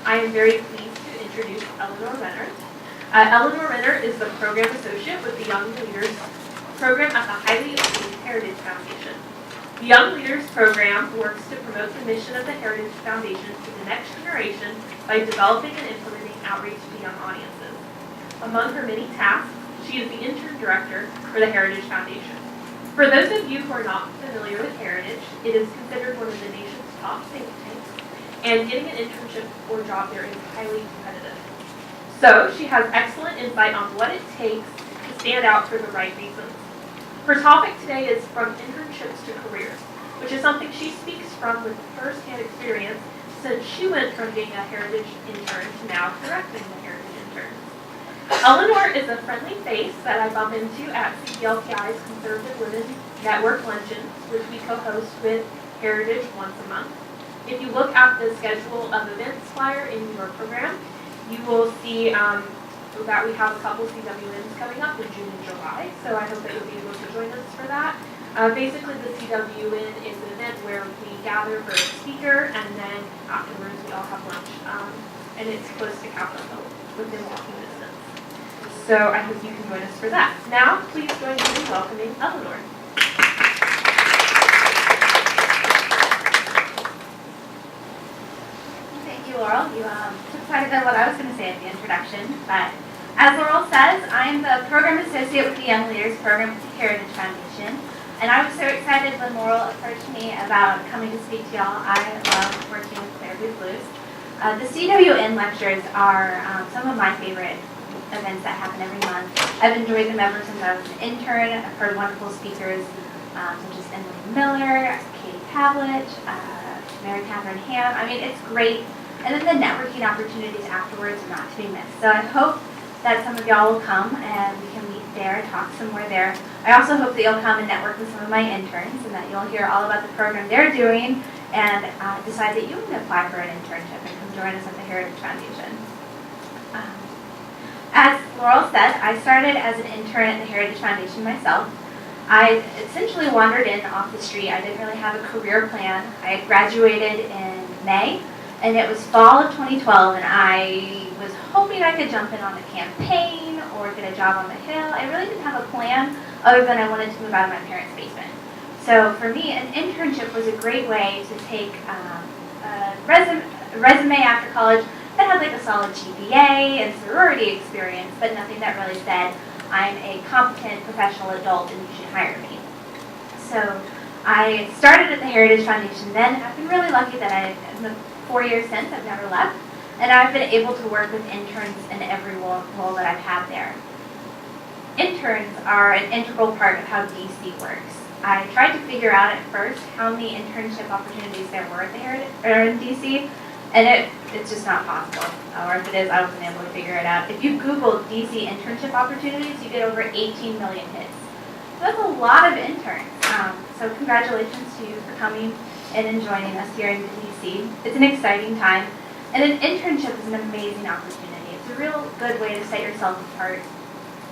I am very pleased to introduce Elinor Renner. Elinor Renner is the Program Associate with the Young Leaders Program at the Highly Esteemed Heritage Foundation. The Young Leaders Program works to promote the mission of the Heritage Foundation to the next generation by developing and implementing outreach to young audiences. Among her many tasks, she is the Intern Director for the Heritage Foundation. For those of you who are not familiar with Heritage, it is considered one of the nation's top think tanks, and getting an internship or job there is highly competitive. So she has excellent insight on what it takes to stand out for the right reasons. Her topic today is From Internships to Careers, which is something she speaks from with first-hand experience since she went from being a Heritage intern to now directing the Heritage interns. Elinor is a friendly face that I bump into at CBLPI's Conservative Women Network Luncheons, which we co-host with Heritage once a month. If you look at the schedule of events flyer in your program, you will see that we have a couple CWNs coming up in June and July, so I hope that you'll be able to join us for that. Basically, the CWN is an event where we gather for a speaker, and then afterwards we all have lunch, and it's close to Capitol Hill, within walking distance. So I hope you can join us for that. Now, please join me in welcoming Elinor. Thank you, Laurel. You took quite a bit of what I was going to say at the introduction, but as Laurel says, I'm the Program Associate with the Young Leaders Program at the Heritage Foundation, and I was so excited when Laurel approached me about coming to speak to y'all. I love working with Clairview Blues. The CWN lectures are some of my favorite events that happen every month. I've enjoyed them ever since I was an intern. I've heard wonderful speakers such as Emily Miller, Katie Pavlich, Mary Catherine Ham. I mean, it's great. And then the networking opportunities afterwards are not to be missed. So I hope that some of y'all will come and we can meet there, talk some more there. I also hope that you'll come and network with some of my interns and that you'll hear all about the program they're doing and decide that you can apply for an internship and come join us at the Heritage Foundation. As Laurel said, I started as an intern at the Heritage Foundation myself. I essentially wandered in off the street. I didn't really have a career plan. I had graduated in May, and it was fall of 2012, and I was hoping I could jump in on a campaign or get a job on the Hill. I really didn't have a plan other than I wanted to move out of my parents' basement. So for me, an internship was a great way to take a resume after college that had like a solid GPA and sorority experience, but nothing that really said, I'm a competent professional adult and you should hire me. So I started at the Heritage Foundation then. I've been really lucky that in the 4 years since, I've never left. And I've been able to work with interns in every role that I've had there. Interns are an integral part of how DC works. I tried to figure out at first how many internship opportunities there were at the Heritage, or in DC, and it's just not possible. Or if it is, I wasn't able to figure it out. If you Google DC internship opportunities, you get over 18 million hits. So that's a lot of interns. So congratulations to you for coming and joining us here in DC. It's an exciting time. And an internship is an amazing opportunity. It's a real good way to set yourself apart.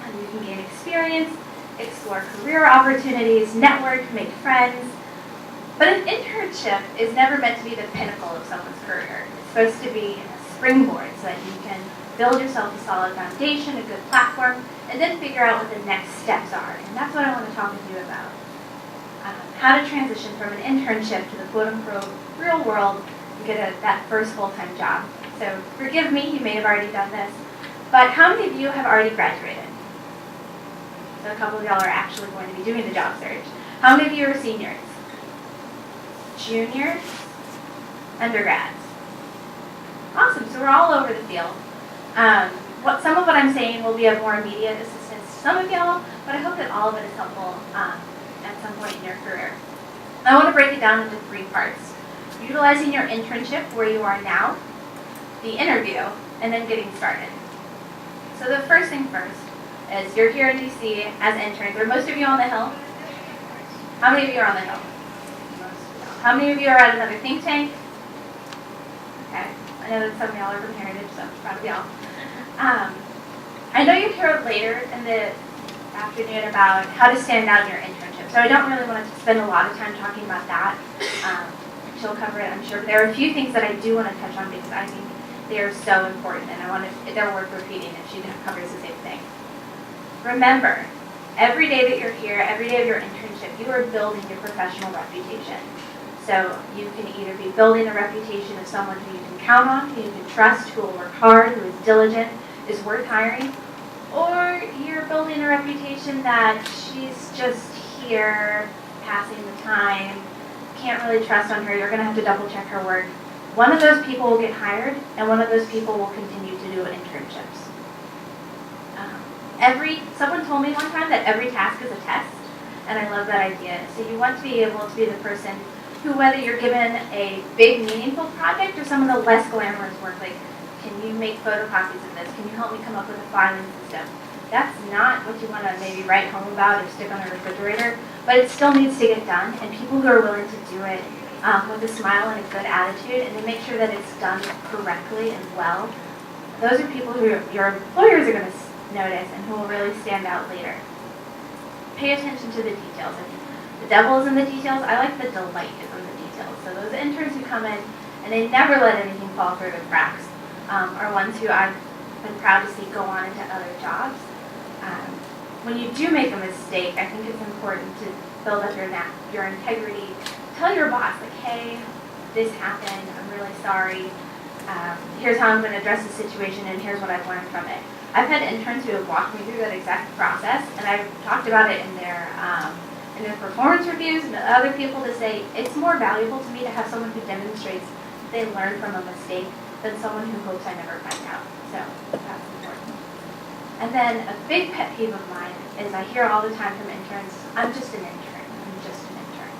And you can gain experience, explore career opportunities, network, make friends. But an internship is never meant to be the pinnacle of someone's career. It's supposed to be a springboard so that you can build yourself a solid foundation, a good platform, and then figure out what the next steps are. And that's what I want to talk with you about. How to transition from an internship to the quote-unquote real world and get that first full-time job. So forgive me, you may have already done this, but how many of you have already graduated? So a couple of y'all are actually going to be doing the job search. How many of you are seniors? Juniors? Undergrads? Awesome, so we're all over the field. Some of what I'm saying will be of more immediate assistance to some of y'all, but I hope that all of it is helpful at some point in your career. I want to break it down into 3 parts. Utilizing your internship where you are now, the interview, and then getting started. So the first thing first is you're here in DC as interns. Are most of you on the Hill? How many of you are on the Hill? How many of you are at another think tank? Okay, I know that some of y'all are from Heritage, so I'm proud of y'all. I know you'll hear later in the afternoon about how to stand out in your internship, so I don't really want to spend a lot of time talking about that. She'll cover it, I'm sure, but there are a few things that I do want to touch on because I think they are so important, and they're worth repeating if she covers the same thing. Remember, every day that you're here, every day of your internship, you are building your professional reputation. So you can either be building a reputation of someone who you can count on, who you can trust, who will work hard, who is diligent, is worth hiring, or you're building a reputation that she's just here passing the time, can't really trust on her, you're going to have to double check her work. One of those people will get hired, and one of those people will continue to do internships. Someone told me one time that every task is a test, and I love that idea. So you want to be able to be the person who, whether you're given a big, meaningful project or some of the less glamorous work, like, can you make photocopies of this? Can you help me come up with a filing system? That's not what you want to maybe write home about or stick on a refrigerator, but it still needs to get done, and people who are willing to do it with a smile and a good attitude, and to make sure that it's done correctly and well, those are people who your employers are going to notice and who will really stand out later. Pay attention to the details. The devil is in the details. I like the delight is in the details. So those interns who come in and they never let anything fall through the cracks are ones who I've been proud to see go on into other jobs. When you do make a mistake, I think it's important to build up your integrity. Tell your boss, like, hey, this happened. I'm really sorry. Here's how I'm going to address the situation, and here's what I've learned from it. I've had interns who have walked me through that exact process, and I've talked about it in their performance reviews and other people to say it's more valuable to me to have someone who demonstrates they learn from a mistake than someone who hopes I never find out. So that's important. And then a big pet peeve of mine is I hear all the time from interns, I'm just an intern. I'm just an intern.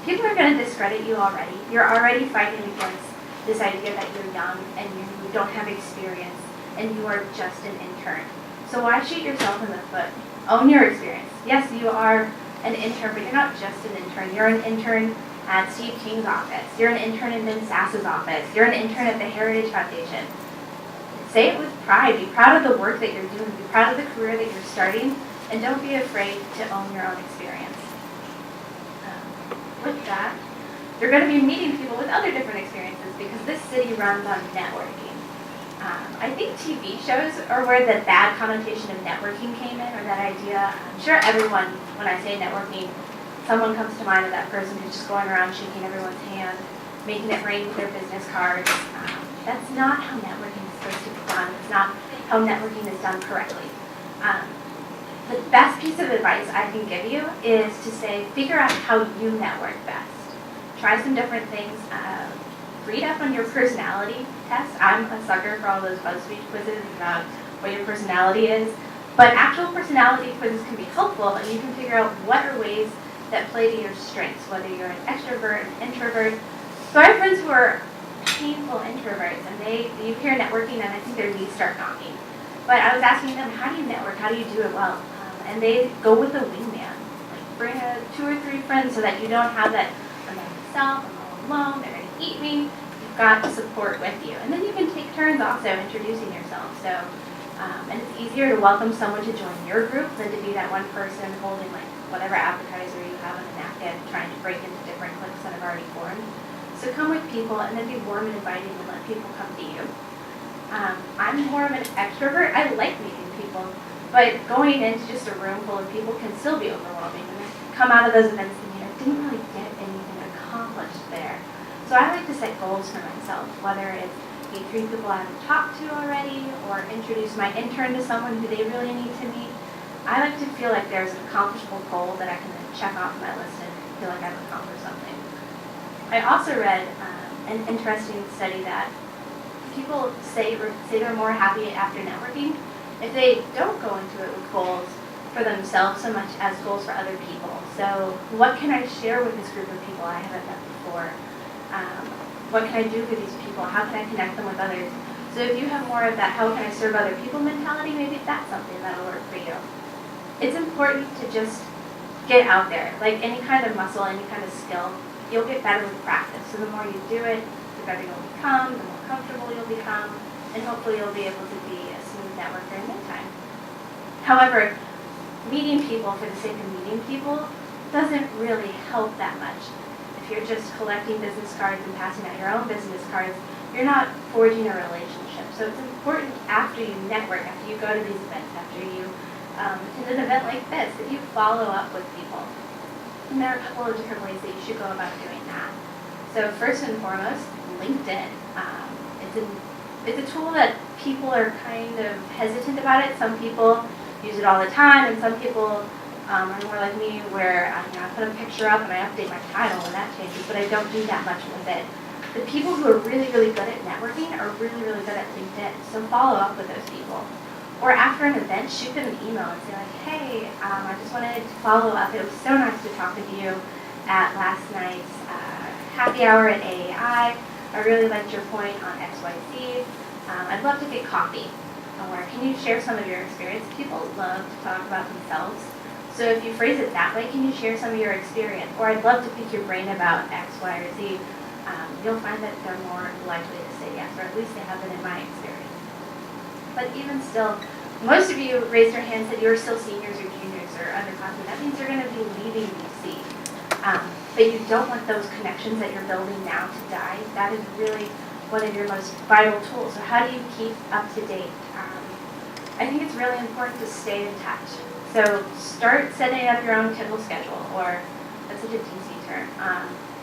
People are going to discredit you already. You're already fighting against this idea that you're young and you don't have experience and you are just an intern. So why shoot yourself in the foot? Own your experience. Yes, you are an intern, but you're not just an intern. You're an intern at Steve King's office. You're an intern in Ben Sass's office. You're an intern at the Heritage Foundation. Say it with pride. Be proud of the work that you're doing. Be proud of the career that you're starting, and don't be afraid to own your own experience. With that, you're going to be meeting people with other different experiences because this city runs on networking. I think TV shows are where the bad connotation of networking came in, or that idea. I'm sure everyone, when I say networking, someone comes to mind of that person who's just going around shaking everyone's hand, making it rain with their business cards. That's not how networking is supposed to be done. It's not how networking is done correctly. The best piece of advice I can give you is to say, figure out how you network best. Try some different things. Read up on your personality test. I'm a sucker for all those BuzzFeed quizzes about what your personality is. But actual personality quizzes can be helpful, and you can figure out what are ways that play to your strengths, whether you're an extrovert, an introvert. So I have friends who are painful introverts, and you hear networking, and I think their knees start knocking. But I was asking them, how do you network? How do you do it well? And they go with a wingman. Like, bring 2 or 3 friends so that you don't have that, I'm by myself, I'm all alone, they're going to eat me. You've got support with you. And then you can take turns also introducing yourself. So, and it's easier to welcome someone to join your group than to be that one person holding like whatever appetizer you have on a napkin, trying to break into different cliques that have already formed. So come with people and then be warm and inviting and let people come to you. I'm more of an extrovert. I like meeting people, but going into just a room full of people can still be overwhelming. And I come out of those events thinking I didn't really get anything accomplished there. So I like to set goals for myself, whether it's meet 3 people I haven't talked to already, or introduce my intern to someone who they really need to meet. I like to feel like there's an accomplishable goal that I can check off my list and feel like I've accomplished something. I also read an interesting study that people say they're more happy after networking if they don't go into it with goals for themselves so much as goals for other people. So what can I share with this group of people I haven't met before? What can I do for these people? How can I connect them with others? So if you have more of that how can I serve other people mentality, maybe that's something that'll work for you. It's important to just get out there. Like any kind of muscle, any kind of skill, you'll get better with practice. So the more you do it, the better you'll become, the more comfortable you'll become, and hopefully you'll be able to be a smooth networker in no time. However, meeting people for the sake of meeting people doesn't really help that much. If you're just collecting business cards and passing out your own business cards, you're not forging a relationship. So it's important after you network, after you go to these events, after you attend an event like this, that you follow up with people. And there are a couple of different ways that you should go about doing that. So first and foremost, LinkedIn. It's a tool that people are kind of hesitant about it. Some people use it all the time, and some people are more like me, where I put a picture up and I update my title when that changes, but I don't do that much with it. The people who are really, really good at networking are really, really good at LinkedIn, so follow up with those people. Or after an event, shoot them an email and say like, hey, I just wanted to follow up. It was so nice to talk with you at last night's happy hour at AAI. I really liked your point on XYZ. I'd love to get coffee. Or can you share some of your experience? People love to talk about themselves. So if you phrase it that way, can you share some of your experience? Or I'd love to pick your brain about X, Y, or Z. You'll find that they're more likely to say yes, or at least they have been in my experience. But even still, most of you raised your hand, said you're still seniors or juniors or underclassmen. That means you're going to be leaving BC. But you don't want those connections that you're building now to die. That is really one of your most vital tools. So how do you keep up to date? I think it's really important to stay in touch. So start setting up your own Kindle schedule, or that's such a DC term.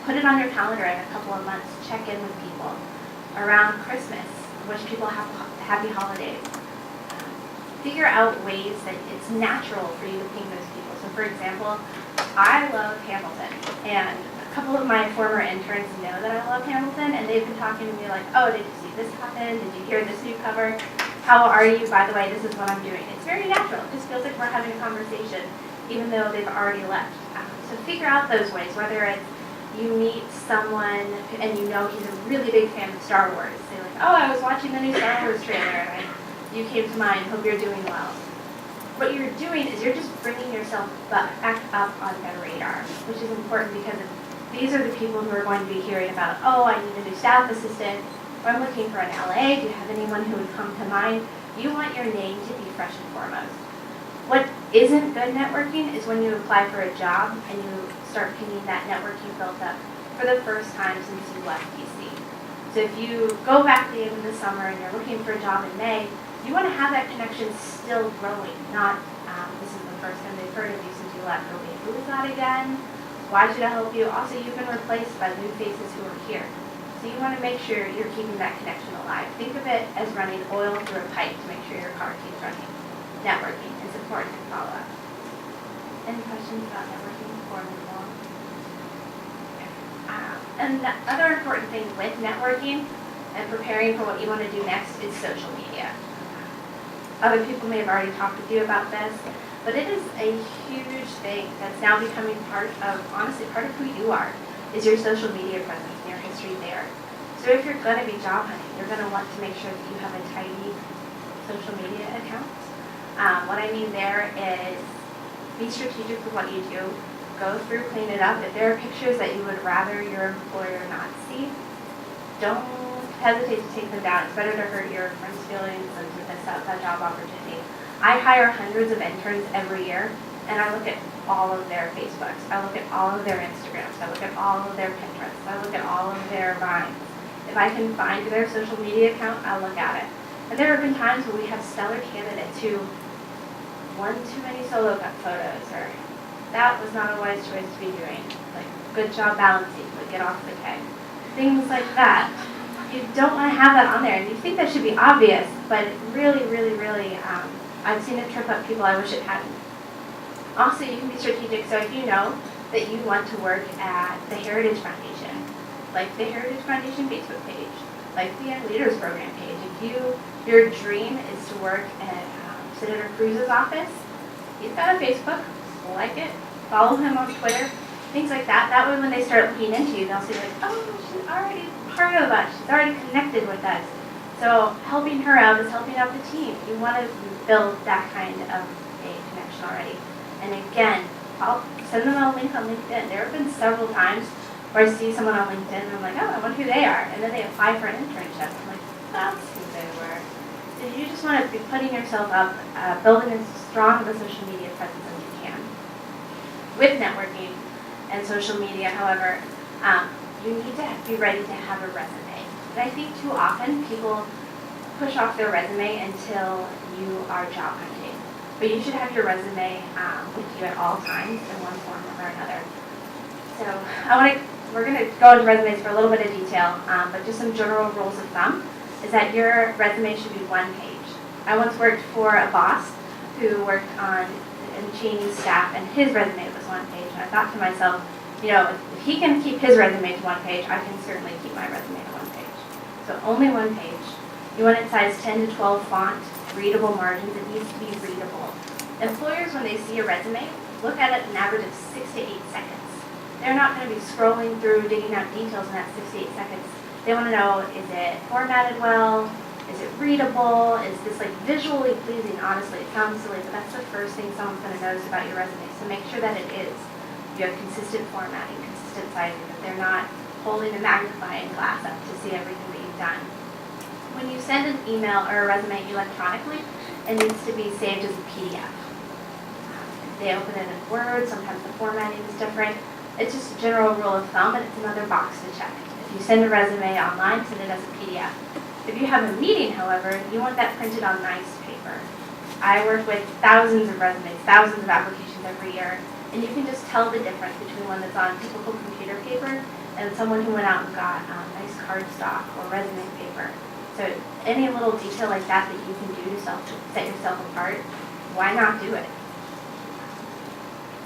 Put it on your calendar in a couple of months. Check in with people. Around Christmas, wish people happy holidays. Figure out ways that it's natural for you to ping those people. So for example, I love Hamilton, and a couple of my former interns know that I love Hamilton, and they've been talking to me like, oh, did you see this happen? Did you hear this new cover? How are you? By the way, this is what I'm doing. It's very natural. It just feels like we're having a conversation, even though they've already left. So figure out those ways, whether it's you meet someone and you know he's a really big fan of Star Wars. Say like, oh, I was watching the new Star Wars trailer, and you came to mind. Hope you're doing well. What you're doing is you're just bringing yourself back up on their radar, which is important because these are the people who are going to be hearing about, oh, I need a new staff assistant, or I'm looking for an LA. Do you have anyone who would come to mind? You want your name to be fresh and foremost. What isn't good networking is when you apply for a job and you start pinging that network you built up for the first time since you left BC. So if you go back at the end of the summer and you're looking for a job in May, you want to have that connection still growing, not this is the first time they've heard of you since you left. Okay, who is that again? Why should I help you? Also, you've been replaced by new faces who are here. So you want to make sure you're keeping that connection alive. Think of it as running oil through a pipe to make sure your car keeps running. Networking is important to follow up. Any questions about networking before we move on? And the other important thing with networking and preparing for what you want to do next is social media. Other people may have already talked with you about this, but it is a huge thing that's now becoming honestly, part of who you are, is your social media presence and your history there. So if you're going to be job hunting, you're going to want to make sure that you have a tidy social media account. What I mean there is be strategic with what you do. Go through, clean it up. If there are pictures that you would rather your employer not see, don't hesitate to take them down. It's better to hurt your friends' feelings than to miss out that job opportunity. I hire hundreds of interns every year, and I look at all of their Facebooks. I look at all of their Instagrams. I look at all of their Pinterests. I look at all of their Vines. If I can find their social media account, I'll look at it. And there have been times where we have stellar candidates who one too many solo cut photos, or that was not a wise choice to be doing. Like, good job balancing, but get off the keg. Things like that. You don't want to have that on there, and you think that should be obvious, but really, really, really, I've seen it trip up people. I wish it hadn't. Also, you can be strategic. So if you know that you want to work at the Heritage Foundation, like the Heritage Foundation Facebook page, like the Young Leaders Program page, if your dream is to work at Senator Cruz's office, he's got a Facebook, like it, follow him on Twitter, things like that. That way when they start looking into you, they'll see like, oh, she's already part of us, she's already connected with us. So helping her out is helping out the team. You want to build that kind of a connection already. And again, I'll send them a link on LinkedIn. There have been several times where I see someone on LinkedIn and I'm like, oh, I wonder who they are. And then they apply for an internship. I'm like, that's who they were. So you just want to be putting yourself up, building as strong of a social media presence as you can. With networking and social media, however, you need to be ready to have a resume. And I think too often people push off their resume until you are job hunting. But you should have your resume with you at all times in one form or another. So we're going to go into resumes for a little bit of detail, but just some general rules of thumb is that your resume should be one page. I once worked for a boss who worked on Cheney's staff, and his resume was one page. And I thought to myself, if he can keep his resume to one page, I can certainly keep my resume to one page. So only one page. You want it size 10 to 12 font, readable margins. It needs to be readable. Employers, when they see a resume, look at it an average of 6 to 8 seconds. They're not going to be scrolling through, digging out details in that 6 to 8 seconds. They want to know, is it formatted well? Is it readable? Is this visually pleasing? Honestly, it sounds silly, but that's the first thing someone's going to notice about your resume. So make sure that it is. You have consistent formatting, consistent sizing, that they're not holding a magnifying glass up to see everything that you've done. When you send an email or a resume electronically, it needs to be saved as a PDF. They open it in Word, sometimes the formatting is different. It's just a general rule of thumb, and it's another box to check. If you send a resume online, send it as a PDF. If you have a meeting, however, you want that printed on nice paper. I work with thousands of resumes, thousands of applications every year, and you can just tell the difference between one that's on typical computer paper and someone who went out and got nice cardstock or resume paper. So any little detail like that that you can do to set yourself apart, why not do it?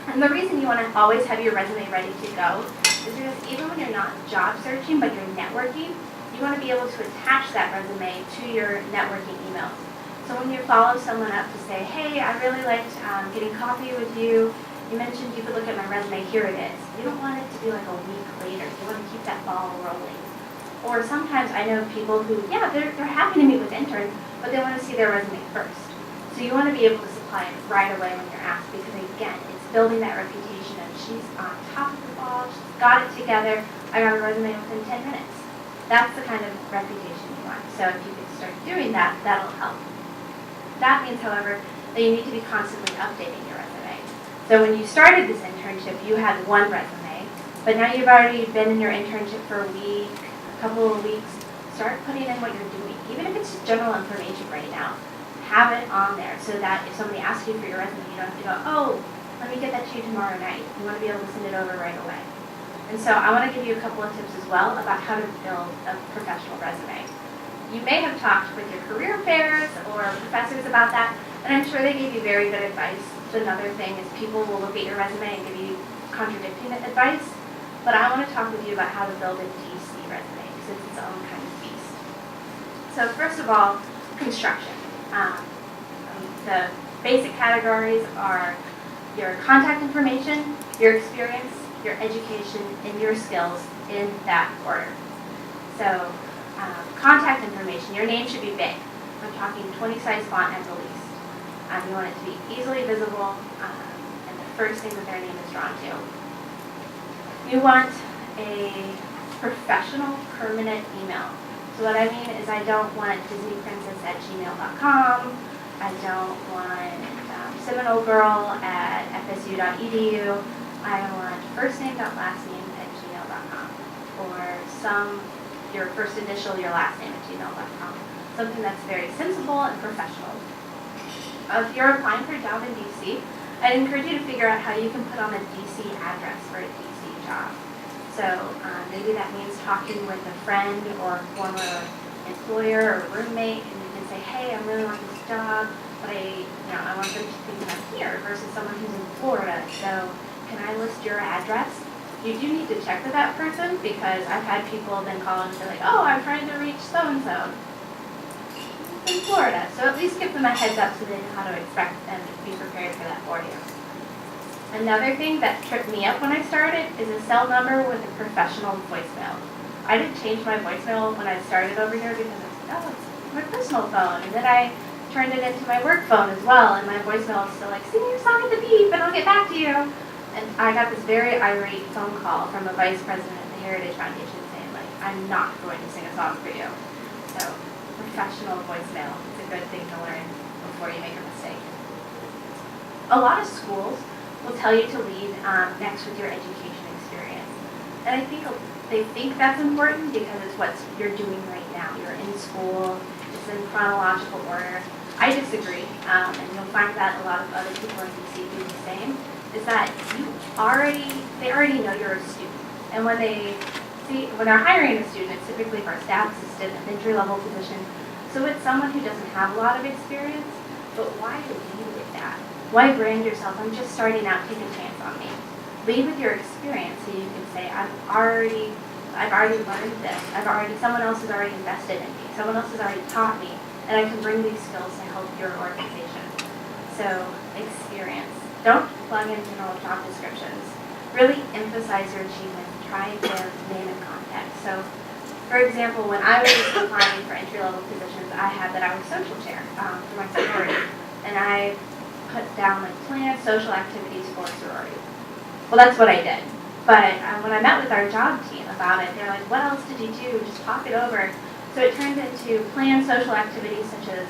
And the reason you want to always have your resume ready to go is because even when you're not job searching but you're networking, you want to be able to attach that resume to your networking emails. So when you follow someone up to say, hey, I really liked getting coffee with you. You mentioned you could look at my resume, here it is. You don't want it to be like a week later. You want to keep that ball rolling. Or sometimes I know people who, they're happy to meet with interns, but they want to see their resume first. So you want to be able to supply it right away when you're asked, because again, it's building that reputation of she's on top of the ball, she's got it together, I got a resume within 10 minutes. That's the kind of reputation you want. So if you could start doing that, that'll help. That means, however, that you need to be constantly updating your resume. So when you started this internship, you had one resume, but now you've already been in your internship for a week, a couple of weeks. Start putting in what you're doing, even if it's just general information right now. Have it on there so that if somebody asks you for your resume, you don't have to go, oh, let me get that to you tomorrow night. You want to be able to send it over right away. And so I want to give you a couple of tips as well about how to build a professional resume. You may have talked with your career fairs or professors about that, and I'm sure they gave you very good advice. So another thing is people will look at your resume and give you contradicting advice, but I want to talk with you about how to build a DC resume because it's its own kind of beast. So first of all, construction. The basic categories are your contact information, your experience, your education, and your skills in that order. So contact information, your name should be big. I'm talking 20-size font at the least. You want it to be easily visible, and the first thing that their name is drawn to. You want a professional, permanent email. So what I mean is I don't want disneyprincess@gmail.com. I don't want seminolgirl@fsu.edu. I want firstname.lastname@gmail.com or your first initial, your last name @gmail.com. Something that's very sensible and professional. If you're applying for a job in DC, I'd encourage you to figure out how you can put on a DC address for a DC job. So maybe that means talking with a friend or former employer or roommate, and you can say, hey, I really want this job, but I want them to think I'm here versus someone who's in Florida. So can I list your address? You do need to check with that person because I've had people then call and say like, oh, I'm trying to reach so-and-so in Florida. So at least give them a heads up so they know how to expect and be prepared for that for you. Another thing that tripped me up when I started is a cell number with a professional voicemail. I didn't change my voicemail when I started over here because I was like, oh, it's my personal phone. And then I turned it into my work phone as well, and my voicemail is still like, sing your song at the beep and I'll get back to you. And I got this very irate phone call from a vice president at the Heritage Foundation saying like, I'm not going to sing a song for you. So professional voicemail is a good thing to learn before you make a mistake. A lot of schools will tell you to lead next with your education experience. And I think they think that's important because it's what you're doing right now. You're in school, it's in chronological order. I disagree, and you'll find that a lot of other people in DC do the same, is that they already know you're a student. And when they're hiring a student, it's typically for a staff assistant, an entry-level position. So it's someone who doesn't have a lot of experience, but why lead with that? Why brand yourself? I'm just starting out, take a chance on me. Lead with your experience so you can say, I've already learned this. Someone else has already invested in me. Someone else has already taught me, and I can bring these skills to help your organization. So experience. Don't plug in general job descriptions. Really emphasize your achievements. Try and give name and context. So, for example, when I was applying for entry-level positions, I had that I was social chair for my sorority, and I put down like planned social activities for a sorority. Well, that's what I did. But when I met with our job team about it, they're like, what else did you do? Just talk it over. So it turned into planned social activities such as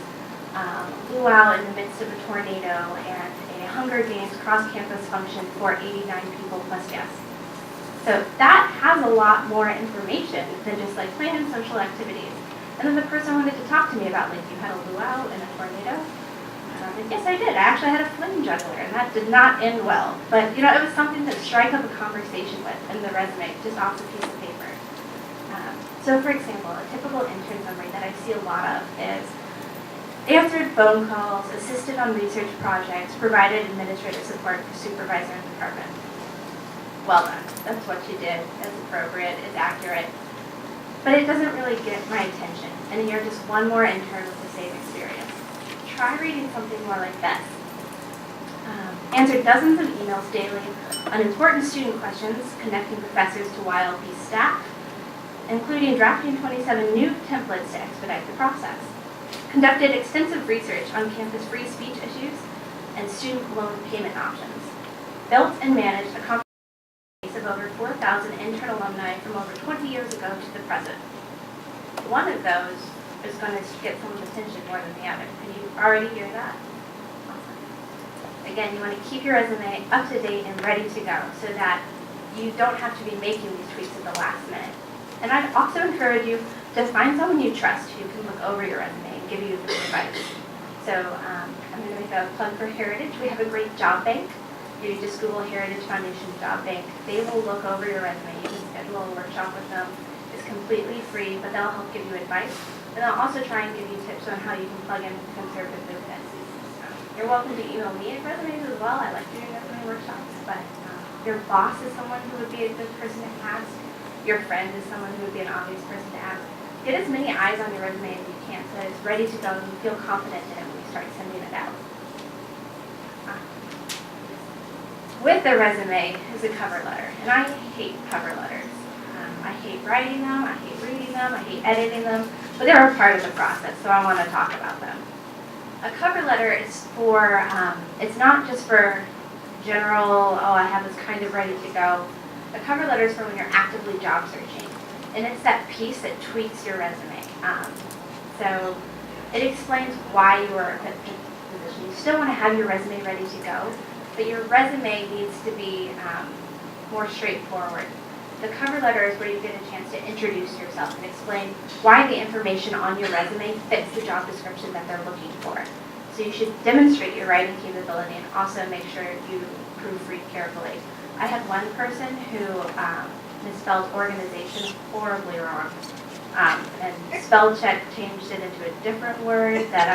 luau in the midst of a tornado and a Hunger Games cross-campus function for 89 people plus guests. So that has a lot more information than just like planned social activities. And then the person wanted to talk to me about like, you had a luau in a tornado? And I was like, yes, I did. I actually had a flame juggler, and that did not end well. But it was something to strike up a conversation with in the resume, just off a piece of paper. So for example, a typical intern summary that I see a lot of is answered phone calls, assisted on research projects, provided administrative support for supervisor and department. Well done. That's what you did. That's appropriate. It's accurate. But it doesn't really get my attention. And you're just one more intern with the same experience. Try reading something more like this. Answered dozens of emails daily on important student questions, connecting professors to YLP staff, including drafting 27 new templates to expedite the process. Conducted extensive research on campus free speech issues and student loan payment options. Built and managed a comprehensive base of over 4,000 intern alumni from over 20 years ago to the present. One of those is going to get someone's attention more than the other. Can you already hear that? Awesome. Again, you want to keep your resume up to date and ready to go so that you don't have to be making these tweaks at the last minute. And I'd also encourage you to find someone you trust who can look over your resume and give you good advice. So I'm going to make a plug for Heritage. We have a great job bank. You just Google Heritage Foundation Job Bank. They will look over your resume. You can schedule a workshop with them. It's completely free, but they'll help give you advice. And they'll also try and give you tips on how you can plug in conservative movements. You're welcome to email me resumes as well. I like doing resume workshops. But your boss is someone who would be a good person to ask. Your friend is someone who would be an obvious person to ask. Get as many eyes on your resume as you can so it's ready to go and you feel confident in it when you start sending it out. With the resume is a cover letter, and I hate cover letters. I hate writing them, I hate reading them, I hate editing them, but they're a part of the process, so I want to talk about them. A cover letter is for, it's not just for general, I have this kind of ready to go. A cover letter is for when you're actively job searching, and it's that piece that tweaks your resume. So it explains why you are a fit for the position. You still want to have your resume ready to go, but your resume needs to be more straightforward. The cover letter is where you get a chance to introduce yourself and explain why the information on your resume fits the job description that they're looking for. So you should demonstrate your writing capability and also make sure you proofread carefully. I had one person who misspelled organization horribly wrong. And spell check changed it into a different word that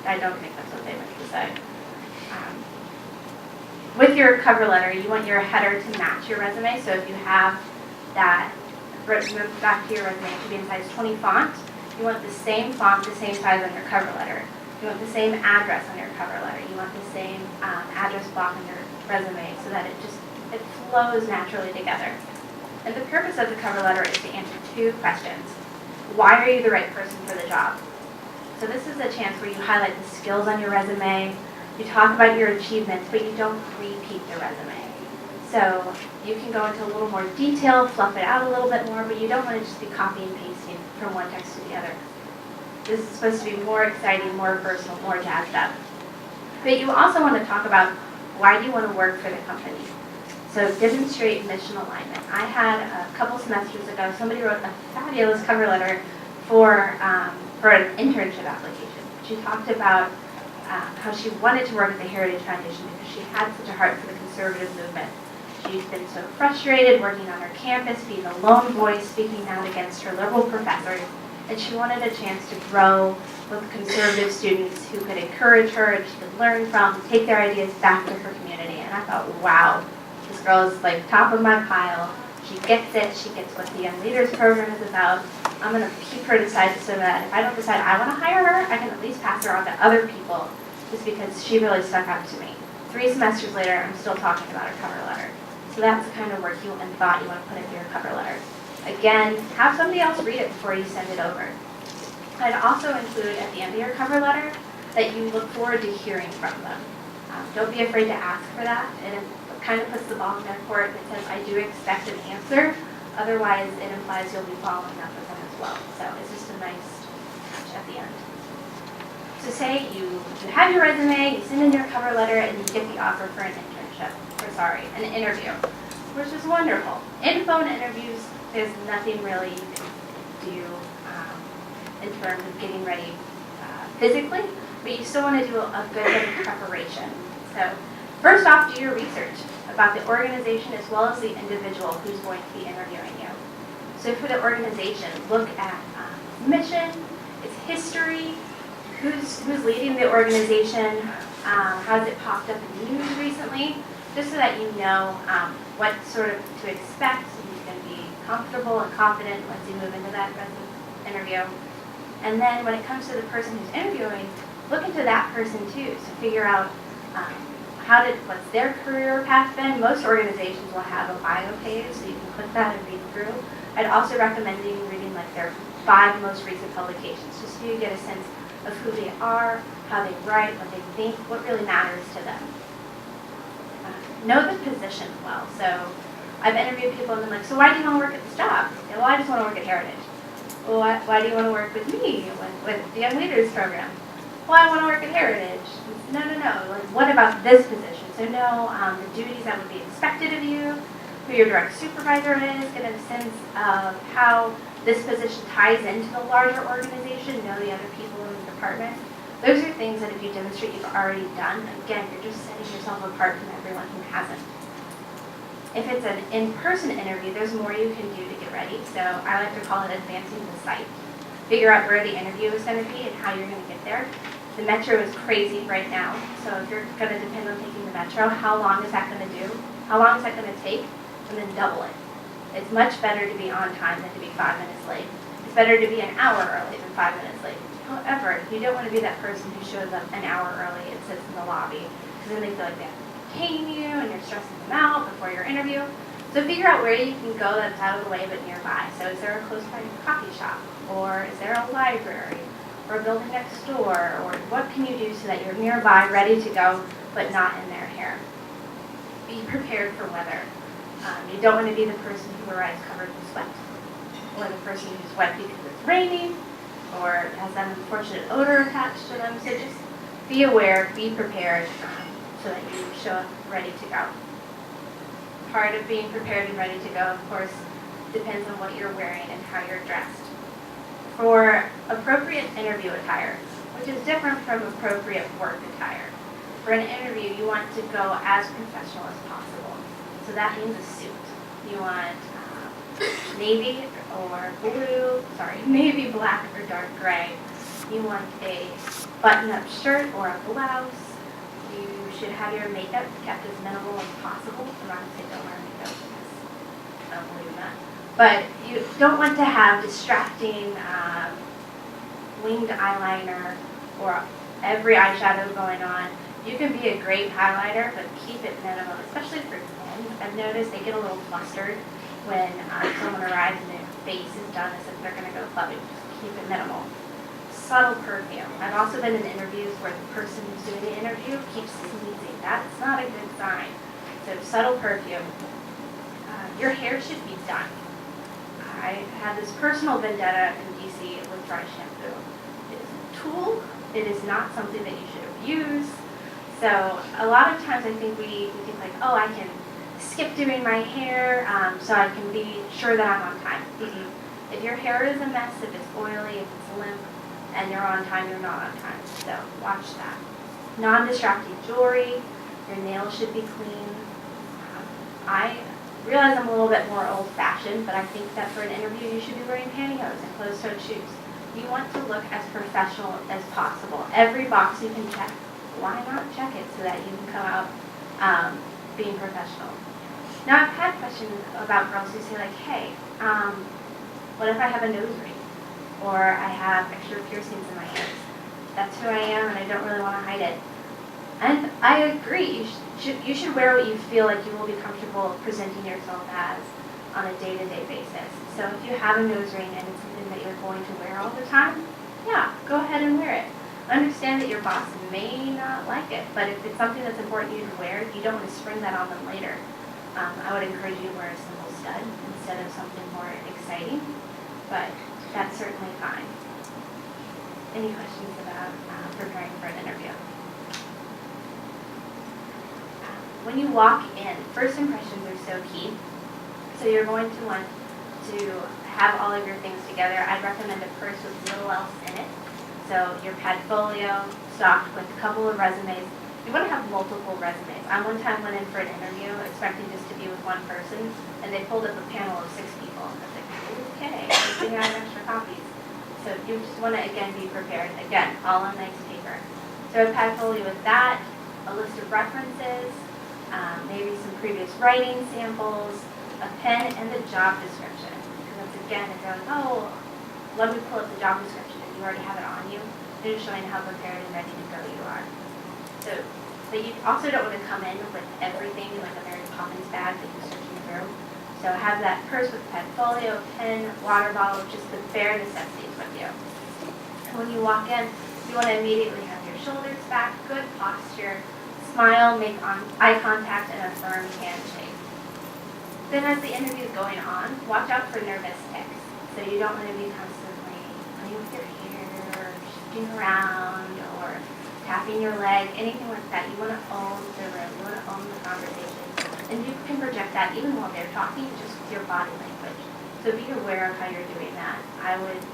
I don't think that's what they meant to say. With your cover letter, you want your header to match your resume. So if you have that written back to your resume to be in size 20 font, you want the same font, the same size on your cover letter. You want the same address on your cover letter. You want the same address block on your resume so that it flows naturally together. And the purpose of the cover letter is to answer two questions. Why are you the right person for the job? So this is a chance where you highlight the skills on your resume, you talk about your achievements, but you don't repeat the resume. So you can go into a little more detail, fluff it out a little bit more, but you don't want to just be copy and pasting from one text to the other. This is supposed to be more exciting, more personal, more jazzed up. But you also want to talk about why do you want to work for the company. So demonstrate mission alignment. I had a couple semesters ago, somebody wrote a fabulous cover letter for an internship application. She talked about how she wanted to work at the Heritage Foundation because she had such a heart for the conservative movement. She's been so frustrated working on her campus, being a lone voice, speaking out against her liberal professors, and she wanted a chance to grow with conservative students who could encourage her and she could learn from, take their ideas back to her community. And I thought, wow, this girl is like top of my pile. She gets it. She gets what the Young Leaders program is about. I'm going to keep her aside so that if I don't decide I want to hire her, I can at least pass her on to other people just because she really stuck out to me. 3 semesters later, I'm still talking about her cover letter. So that's the kind of work and thought you want to put into your cover letter. Again, have somebody else read it before you send it over. I'd also include at the end of your cover letter that you look forward to hearing from them. Don't be afraid to ask for that. And it kind of puts the ball in their court and it says, I do expect an answer. Otherwise, it implies you'll be following up with them as well. So it's just a nice touch at the end. So say you have your resume, you send in your cover letter, and you get the offer for an an interview, which is wonderful. In phone interviews, there's nothing really you can do in terms of getting ready physically, but you still want to do a good bit of preparation. So first off, do your research about the organization as well as the individual who's going to be interviewing you. So for the organization, look at mission, its history, who's leading the organization, has it popped up in the news recently, just so that you know what sort of to expect, so you can be comfortable and confident once you move into that interview. And then when it comes to the person who's interviewing, look into that person too, so figure out what's their career path been. Most organizations will have a bio page, so you can click that and read through. I'd also recommend you reading like their 5 most recent publications, just so you get a sense of who they are, how they write, what they think, what really matters to them. Know the position well. So I've interviewed people and I'm like, so why do you want to work at this job? Well, I just want to work at Heritage. Well, why do you want to work with me, with the Young Leaders program? Well, I want to work at Heritage. No. Like, what about this position? So know the duties that would be expected of you, who your direct supervisor is, get a sense of how this position ties into the larger organization, know the other people in the department. Those are things that if you demonstrate you've already done, again, you're just setting yourself apart from everyone who hasn't. If it's an in-person interview, there's more you can do to get ready. So I like to call it advancing the site. Figure out where the interview is going to be and how you're going to get there. The metro is crazy right now. So if you're going to depend on taking the metro, how long is that going to do? How long is that going to take? And then double it. It's much better to be on time than to be 5 minutes late. It's better to be an hour early than 5 minutes late. However, you don't want to be that person who shows up an hour early and sits in the lobby, because then they feel like they have to detain you and you're stressing them out before your interview. So figure out where you can go that's out of the way but nearby. So is there a close by coffee shop? Or is there a library? Or a building next door? Or what can you do so that you're nearby, ready to go, but not in their hair? Be prepared for weather. You don't want to be the person who arrives covered in sweat, or the person who's wet because it's raining, or has that unfortunate odor attached to them. So just be aware, be prepared, so that you show up ready to go. Part of being prepared and ready to go, of course, depends on what you're wearing and how you're dressed. For appropriate interview attire, which is different from appropriate work attire. For an interview, you want to go as professional as possible. So that means a suit. You want navy, black, or dark gray. You want a button-up shirt or a blouse. You should have your makeup kept as minimal as possible. I'm not going to say don't wear makeup because I don't believe in that. But you don't want to have distracting winged eyeliner or every eyeshadow going on. You can be a great highlighter, but keep it minimal, especially for men. I've noticed they get a little flustered when someone arrives and their face is done as if they're going to go clubbing. Just keep it minimal. Subtle perfume. I've also been in interviews where the person who's doing the interview keeps sneezing. That's not a good sign. So subtle perfume. Your hair should be done. I had this personal vendetta in DC with dry shampoo. It is a tool. It is not something that you should abuse. So a lot of times I think we think like, oh, I can skip doing my hair so I can be sure that I'm on time. If your hair is a mess, if it's oily, if it's limp, and you're on time, you're not on time. So watch that. Non-distracting jewelry. Your nails should be clean. I realize I'm a little bit more old-fashioned, but I think that for an interview you should be wearing pantyhose and closed-toed shoes. You want to look as professional as possible. Every box you can check. Why not check it so that you can come out being professional? Now I've had questions about girls who say like, hey, what if I have a nose ring? Or I have extra piercings in my ears? That's who I am and I don't really want to hide it. And I agree, you should wear what you feel like you will be comfortable presenting yourself as on a day-to-day basis. So if you have a nose ring and it's something that you're going to wear all the time, yeah, go ahead and wear it. Understand that your boss may not like it, but if it's something that's important to you to wear, you don't want to spring that on them later. I would encourage you to wear a simple stud instead of something more exciting, but that's certainly fine. Any questions about preparing for an interview? When you walk in, first impressions are so key. So you're going to want to have all of your things together. I'd recommend a purse with little else in it. So your portfolio stocked with a couple of resumes. You want to have multiple resumes. I one time went in for an interview expecting just to be with one person, and they pulled up a panel of 6 people. I was like, okay, I'm sitting out extra copies. So you just want to, again, be prepared. Again, all on nice paper. So a portfolio with that, a list of references, maybe some previous writing samples, a pen, and the job description. Because again, if you're like, oh, let me pull up the job description, and you already have it on you, they're just showing how prepared and ready to go you are. So, but you also don't want to come in with everything like a Mary Poppins bag that you're searching through. So have that purse with portfolio, pen, water bottle, just the bare necessities with you. And when you walk in, you want to immediately have your shoulders back, good posture, smile, make eye contact, and a firm handshake. Then as the interview is going on, watch out for nervous tics. So you don't want to be constantly playing with your hair, or shifting around, or tapping your leg, anything like that. You want to own the room. You want to own the conversation. And you can project that even while they're talking, just with your body language. So be aware of how you're doing that. I went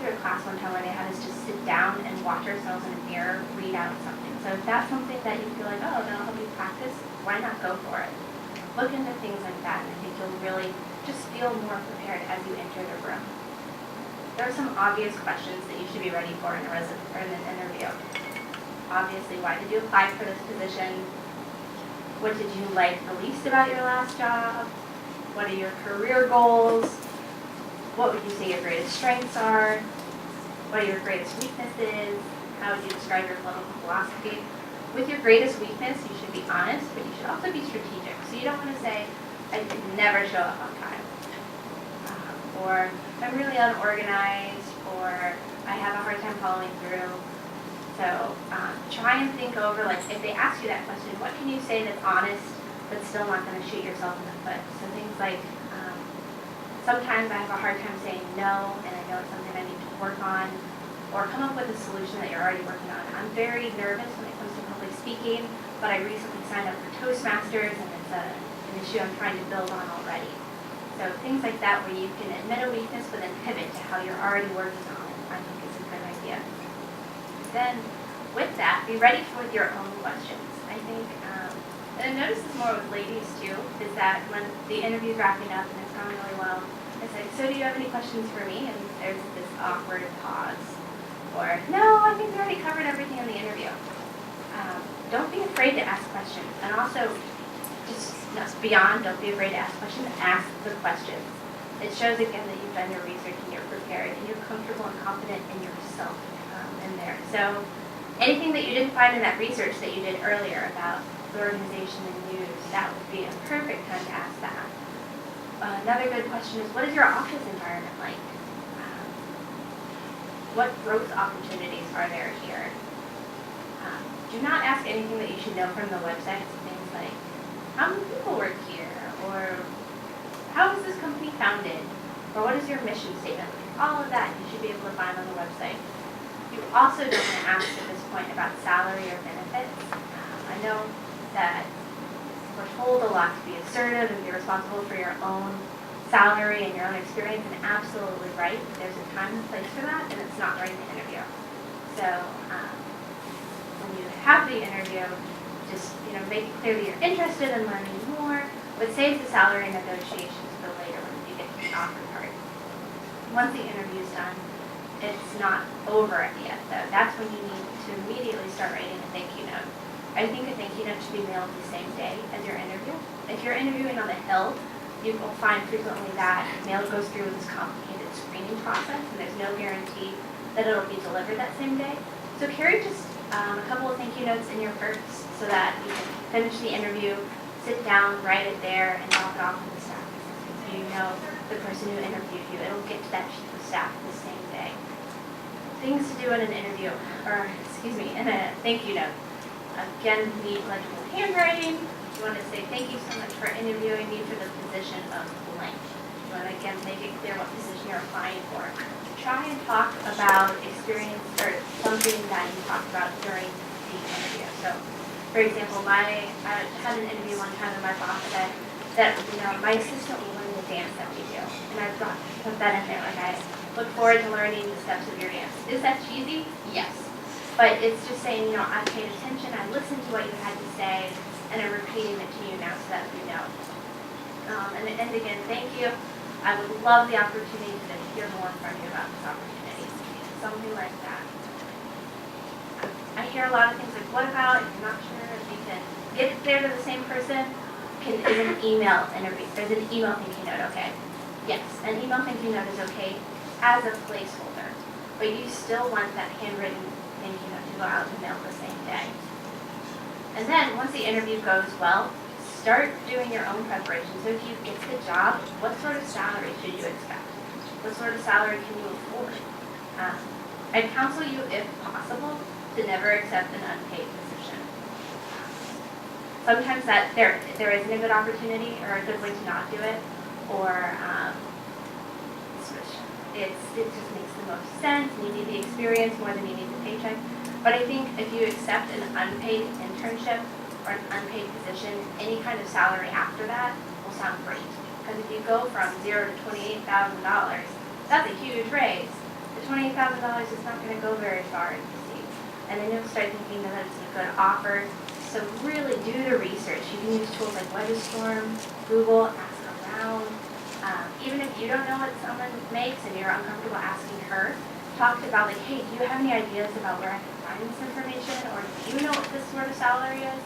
through a class one time where they had us just sit down and watch ourselves in a mirror, read out something. So if that's something that you feel like, oh, that'll help you practice, why not go for it? Look into things like that, and I think you'll really just feel more prepared as you enter the room. There are some obvious questions that you should be ready for in an interview. Obviously, why did you apply for this position? What did you like the least about your last job? What are your career goals? What would you say your greatest strengths are? What are your greatest weaknesses? How would you describe your political philosophy? With your greatest weakness, you should be honest, but you should also be strategic. So you don't want to say, I could never show up on time. Or I'm really unorganized, or I have a hard time following through. So try and think over, like, if they ask you that question, what can you say that's honest, but still not going to shoot yourself in the foot? So things like, sometimes I have a hard time saying no, and I know it's something I need to work on, or come up with a solution that you're already working on. I'm very nervous when it comes to public speaking, but I recently signed up for Toastmasters, and it's an issue I'm trying to build on already. So things like that where you can admit a weakness, but then pivot to how you're already working on it, I think is a good idea. Then, with that, be ready with your own questions. I think, and I notice this more with ladies too, is that when the interview's wrapping up and it's gone really well, it's like, so do you have any questions for me? And there's this awkward pause. Or, no, I think we already covered everything in the interview. Don't be afraid to ask questions. And also, just beyond, don't be afraid to ask questions, ask the questions. It shows again that you've done your research and you're prepared and you're comfortable and confident in yourself in there. So anything that you didn't find in that research that you did earlier about the organization and news, that would be a perfect time to ask that. Another good question is, what is your office environment like? What growth opportunities are there here? Do not ask anything that you should know from the website. So things like, how many people work here? Or how was this company founded? Or what is your mission statement? All of that you should be able to find on the website. You also don't want to ask at this point about salary or benefits. I know that we're told a lot to be assertive and be responsible for your own salary and your own experience, and absolutely right. There's a time and place for that, and it's not during the interview. So when you have the interview, just make it clear that you're interested in learning more, but save the salary negotiations for later when you get to the offer part. Once the interview's done, it's not over yet, though. That's when you need to immediately start writing a thank you note. I think a thank you note should be mailed the same day as your interview. If you're interviewing on the Hill, you will find frequently that mail goes through this complicated screening process, and there's no guarantee that it'll be delivered that same day. So carry just a couple of thank you notes in your purse so that you can finish the interview, sit down, write it there, and drop it off to the staff assistant so you know the person who interviewed you. It'll get to that sheet of staff the same day. Things to do in an interview, in a thank you note. Again, need legible handwriting. You want to say thank you so much for interviewing me for the position of blank. You want to again make it clear what position you're applying for. Try and talk about experience or something that you talked about during the interview. So, for example, I had an interview one time and my boss said that my assistant will learn the dance that we do, and I've got to put that in there. Like, I look forward to learning the steps of your dance. Is that cheesy? Yes. But it's just saying, I paid attention, I listened to what you had to say, and I'm repeating it to you now so that you know. And again, thank you. I would love the opportunity to hear more from you about this opportunity. Something like that. I hear a lot of things like, what about if you're not sure if you can get it there to the same person? Is an email interview? There's an email thank you note, okay? Yes, an email thank you note is okay as a placeholder, but you still want that handwritten thank you note to go out and mail the same day. And then once the interview goes well, start doing your own preparation. So if you get the job, what sort of salary should you expect? What sort of salary can you afford? I'd counsel you, if possible, to never accept an unpaid position. Sometimes that there isn't a good opportunity or a good way to not do it, or it just makes the most sense. You need the experience more than you need the paycheck. But I think if you accept an unpaid internship or an unpaid position, any kind of salary after that will sound great. Because if you go from $0 to $28,000, that's a huge raise. The $28,000 is not going to go very far in the seat. And then you'll start thinking that it's a good offer. So really do the research. You can use tools like Wegistorm, Google, ask around. Even if you don't know what someone makes and you're uncomfortable asking her, talk about like, hey, do you have any ideas about where I can find this information, or do you know what this sort of salary is?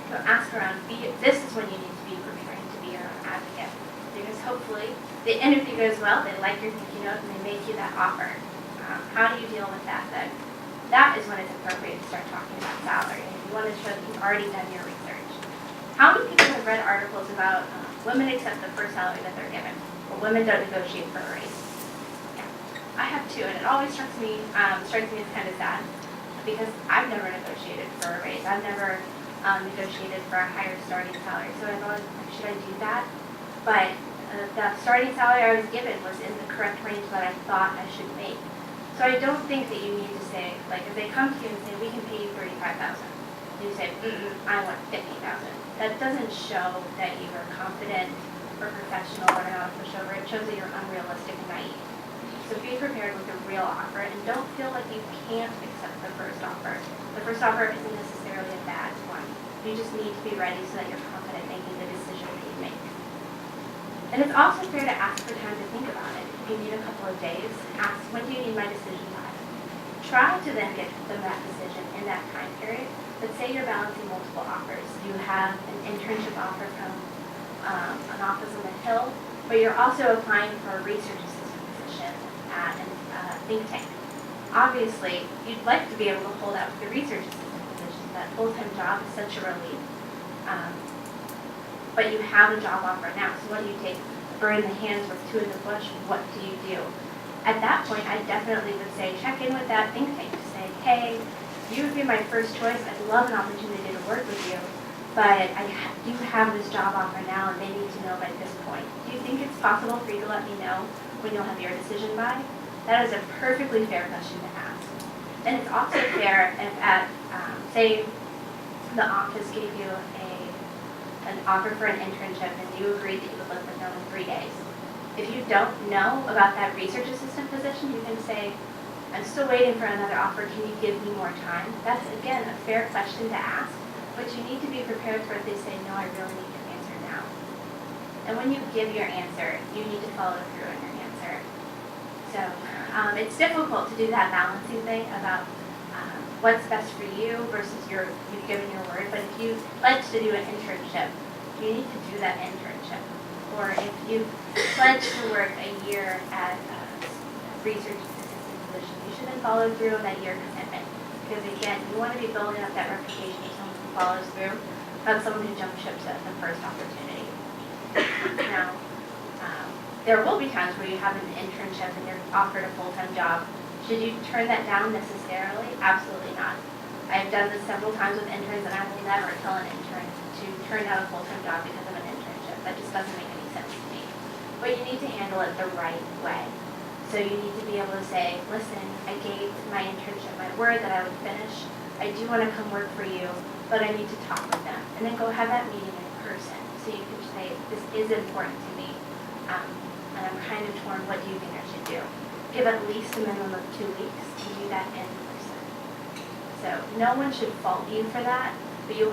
So ask around. This is when you need to be preparing to be your own advocate, because hopefully the interview goes well, they like your thank you note, and they make you that offer. How do you deal with that then? That is when it's appropriate to start talking about salary, and you want to show that you've already done your research. How many people have read articles about women accept the first salary that they're given, or women don't negotiate for a raise? Yeah. I have too, and it always strikes me as kind of sad, because I've never negotiated for a raise. I've never negotiated for a higher starting salary, so I thought, should I do that? But the starting salary I was given was in the correct range that I thought I should make. So I don't think that you need to say, like, if they come to you and say, we can pay you $35,000, you say, I want $50,000. That doesn't show that you are confident or professional or not a pushover. It shows that you're unrealistic and naive. So be prepared with a real offer, and don't feel like you can't accept the first offer. The first offer isn't necessarily a bad one. You just need to be ready so that you're confident making the decision that you make. And it's also fair to ask for time to think about it. If you need a couple of days, ask, when do you need my decision by? Try to then get them that decision in that time period. But say you're balancing multiple offers. You have an internship offer from an office on the Hill, but you're also applying for a research assistant position at a think tank. Obviously, you'd like to be able to hold out for the research assistant position. That full-time job is such a relief. But you have a job offer now, so what do you take? A bird in the hands with two in the bush, what do you do? At that point, I definitely would say, check in with that think tank to say, hey, you would be my first choice. I'd love an opportunity to work with you, but I do have this job offer now, and they need to know by this point. Do you think it's possible for you to let me know when you'll have your decision by? That is a perfectly fair question to ask. And it's also fair if say the office gave you a an offer for an internship and you agreed that you would live with them in 3 days. If you don't know about that research assistant position, you can say, I'm still waiting for another offer, can you give me more time? That's, again, a fair question to ask, but you need to be prepared for if they say, no, I really need your answer now. And when you give your answer, you need to follow through on your answer. So it's difficult to do that balancing thing about what's best for you versus you've given your word, but if you pledge to do an internship, you need to do that internship. Or if you pledge to work a year at a research assistant position, you should then follow through on that year commitment. Because again, you want to be building up that reputation of someone who follows through, not someone who jumps ships at the first opportunity. Now, there will be times where you have an internship and you're offered a full-time job. Should you turn that down necessarily? Absolutely not. I've done this several times with interns, and I will never tell an intern to turn down a full-time job because of an internship. That just doesn't make any sense to me. But you need to handle it the right way. So you need to be able to say, listen, I gave my internship my word that I would finish. I do want to come work for you, but I need to talk with them. And then go have that meeting in person. So you can say, this is important to me, and I'm kind of torn. What do you think I should do? Give at least a minimum of 2 weeks to do that in person. So no one should fault you for that, but you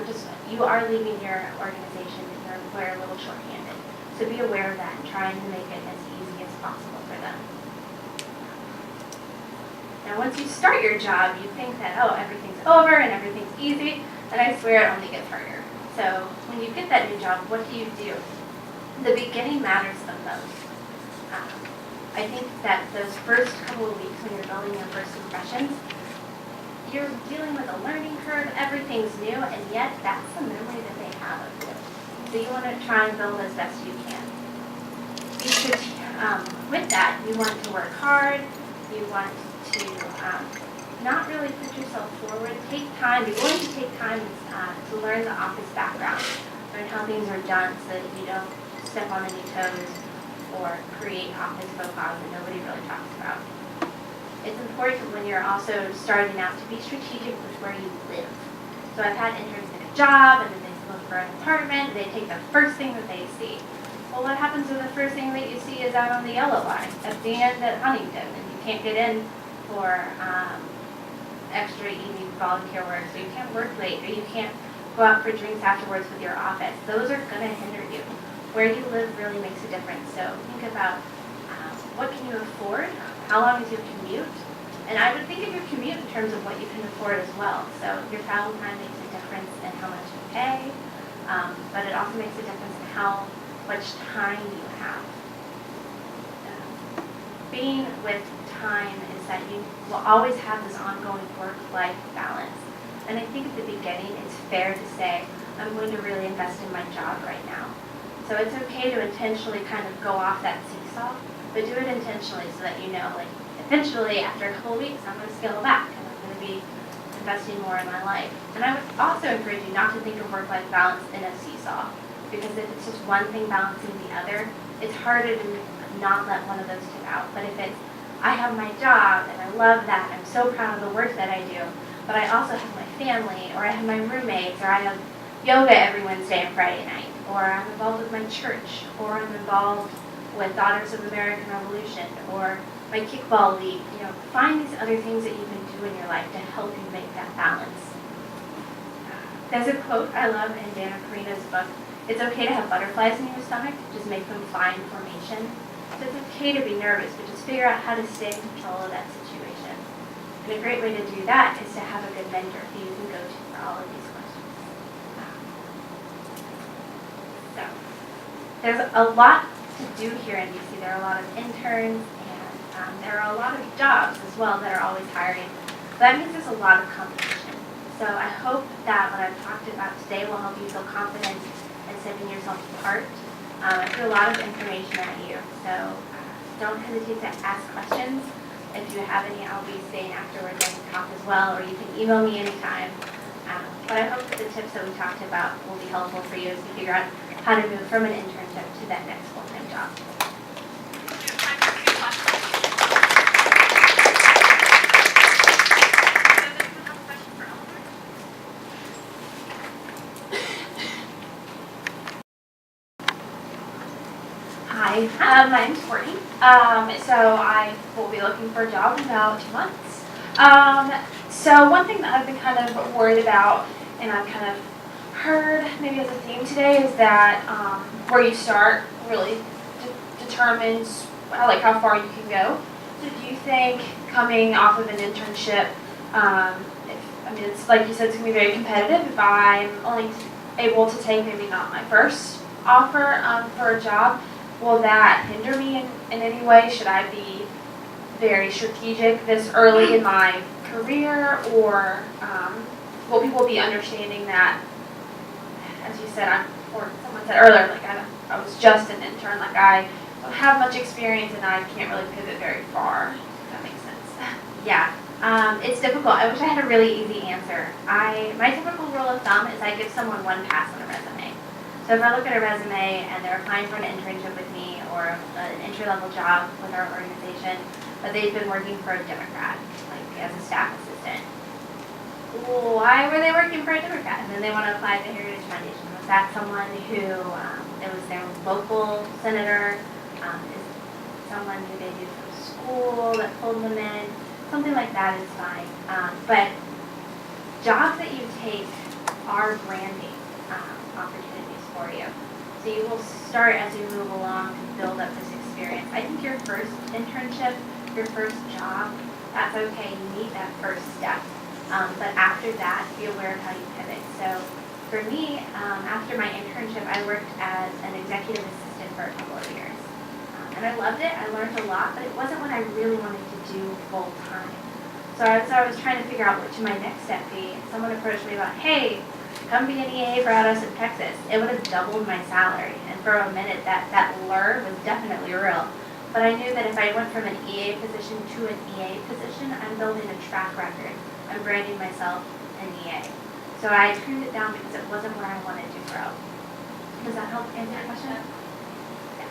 are leaving your organization and your employer a little shorthanded. So be aware of that and trying to make it as easy as possible for them. Now once you start your job, you think that, oh, everything's over and everything's easy, and I swear it only gets harder. So when you get that new job, what do? The beginning matters the most. I think that those first couple of weeks when you're building your first impressions, you're dealing with a learning curve, everything's new, and yet that's the memory that they have of you. So you want to try and build as best you can. With that, you want to work hard, you want to not really put yourself forward. Take time, be willing to take time to learn the office background, learn how things are done so that you don't step on any toes or create office faux pas that nobody really talks about. It's important when you're also starting out to be strategic with where you live. So I've had interns get a job and then they look for an apartment, they take the first thing that they see. Well, what happens when the first thing that you see is out on the yellow line at the end at Huntington and you can't get in for extra evening volunteer work, so you can't work late or you can't go out for drinks afterwards with your office. Those are going to hinder you. Where you live really makes a difference. So think about what can you afford, how long is your commute, and I would think of your commute in terms of what you can afford as well. So your travel time makes a difference in how much you pay, but it also makes a difference in how much time you have. Being with time is that you will always have this ongoing work-life balance. And I think at the beginning it's fair to say, I'm going to really invest in my job right now. So it's okay to intentionally kind of go off that seesaw, but do it intentionally so that you know, like, eventually after a couple of weeks, I'm going to scale back and I'm going to be investing more in my life. And I would also encourage you not to think of work-life balance in a seesaw, because if it's just one thing balancing the other, it's harder to not let one of those tip out. But if it's, I have my job and I love that, I'm so proud of the work that I do, but I also have my family, or I have my roommates, or I have yoga every Wednesday and Friday night, or I'm involved with my church, or I'm involved with Daughters of American Revolution, or my kickball league. You know, find these other things that you can do in your life to help you make that balance. There's a quote I love in Dana Carino's book. It's okay to have butterflies in your stomach, just make them fly in formation. So it's okay to be nervous, but just figure out how to stay in control of that situation. And a great way to do that is to have a good mentor who you can go to for all of these questions. So there's a lot to do here in DC. There are a lot of interns, and there are a lot of jobs as well that are always hiring. That means there's a lot of competition. So I hope that what I've talked about today will help you feel confident in setting yourself apart. I threw a lot of information at you, so don't hesitate to ask questions. If you have any, I'll be staying afterwards and talk as well, or you can email me anytime. But I hope that the tips that we talked about will be helpful for you as you figure out how to move from an internship to that next full-time job. Hi, my name's Courtney. So I will be looking for a job in about 2 months. So one thing that I've been kind of worried about, and I've kind of heard maybe as a theme today, is that where you start really determines how far you can go. So do you think coming off of an internship, it's like you said, it's going to be very competitive. If I'm only able to take maybe not my first offer for a job, will that hinder me in any way? Should I be very strategic this early in my career, or will people be understanding that, as you said, or someone said earlier, like I was just an intern, like I don't have much experience and I can't really pivot very far, if that makes sense. Yeah, it's difficult. I wish I had a really easy answer. My typical rule of thumb is I give someone one pass on a resume. So if I look at a resume and they're applying for an internship with me or an entry-level job with our organization, but they've been working for a Democrat, like as a staff assistant, why were they working for a Democrat? And then they want to apply at the Heritage Foundation. Was that someone who, it was their local senator? Is someone who they do from school that pulled them in? Something like that is fine. But jobs that you take are branding opportunities for you. So you will start as you move along to build up this experience. I think your first internship, your first job, that's okay. You need that first step. But after that, be aware of how you pivot. So for me, after my internship, I worked as an executive assistant for a couple of years. And I loved it. I learned a lot, but it wasn't what I really wanted to do full time. So I was trying to figure out what should my next step be. Someone approached me about, hey, come be an EA for Austin, Texas. It would have doubled my salary. And for a minute, that lure was definitely real. But I knew that if I went from an EA position to an EA position, I'm building a track record. I'm branding myself an EA. So I turned it down because it wasn't where I wanted to grow. Does that help answer your question? Yeah.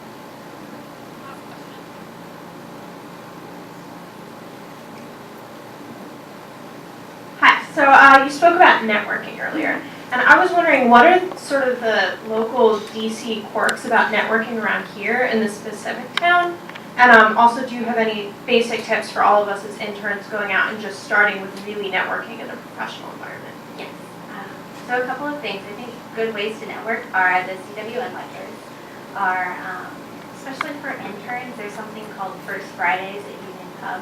Hi, so you spoke about networking earlier, and I was wondering what are sort of the local DC quirks about networking around here in this specific town? And also, do you have any basic tips for all of us as interns going out and just starting with really networking in a professional environment? Yes. So a couple of things. I think good ways to network are the CW enlightens. Especially for interns, there's something called First Fridays at Union Pub.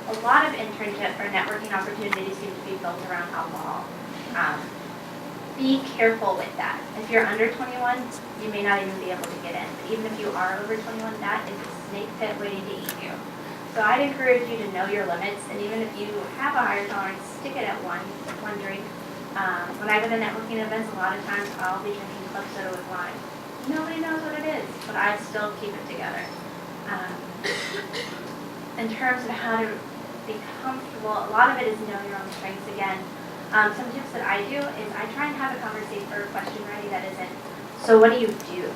A lot of internship or networking opportunities seem to be built around alcohol. Be careful with that. If you're under 21, you may not even be able to get in. But even if you are over 21, that is a snake pit waiting to eat you. So I'd encourage you to know your limits, and even if you have a higher tolerance, stick it at one drink. When I go to networking events, a lot of times I'll be drinking club soda with wine. Nobody knows what it is, but I still keep it together. In terms of how to be comfortable, a lot of it is know your own strengths again. Some tips that I do is I try and have a conversation or a question ready that isn't, so what do you do?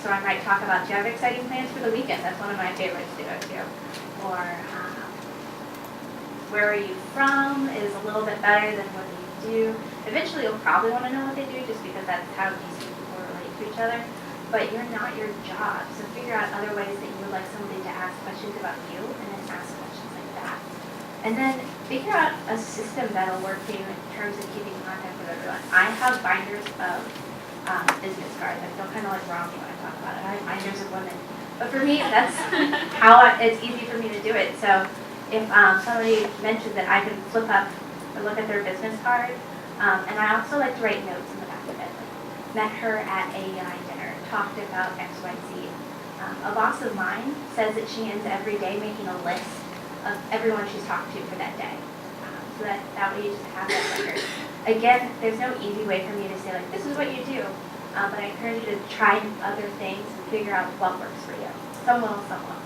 So I might talk about, do you have exciting plans for the weekend? That's one of my favorites to go to. Or where are you from is a little bit better than what do you do. Eventually you'll probably want to know what they do just because that's how DC people relate to each other. But you're not your job, so figure out other ways that you would like somebody to ask questions about you and then ask questions like that. And then figure out a system that'll work for you in terms of keeping contact with everyone. I have binders of business cards. I feel kind of like Romney when I talk about it. I have binders of women. But for me, that's how it's easy for me to do it. So if somebody mentions that I can flip up or look at their business card, and I also like to write notes in the back of it. Like, met her at a dinner, talked about X, Y, Z. A boss of mine says that she ends every day making a list of everyone she's talked to for that day. So that way you just have that record. Again, there's no easy way for me to say, like, this is what you do. But I encourage you to try other things and figure out what works for you. Some will, some won't.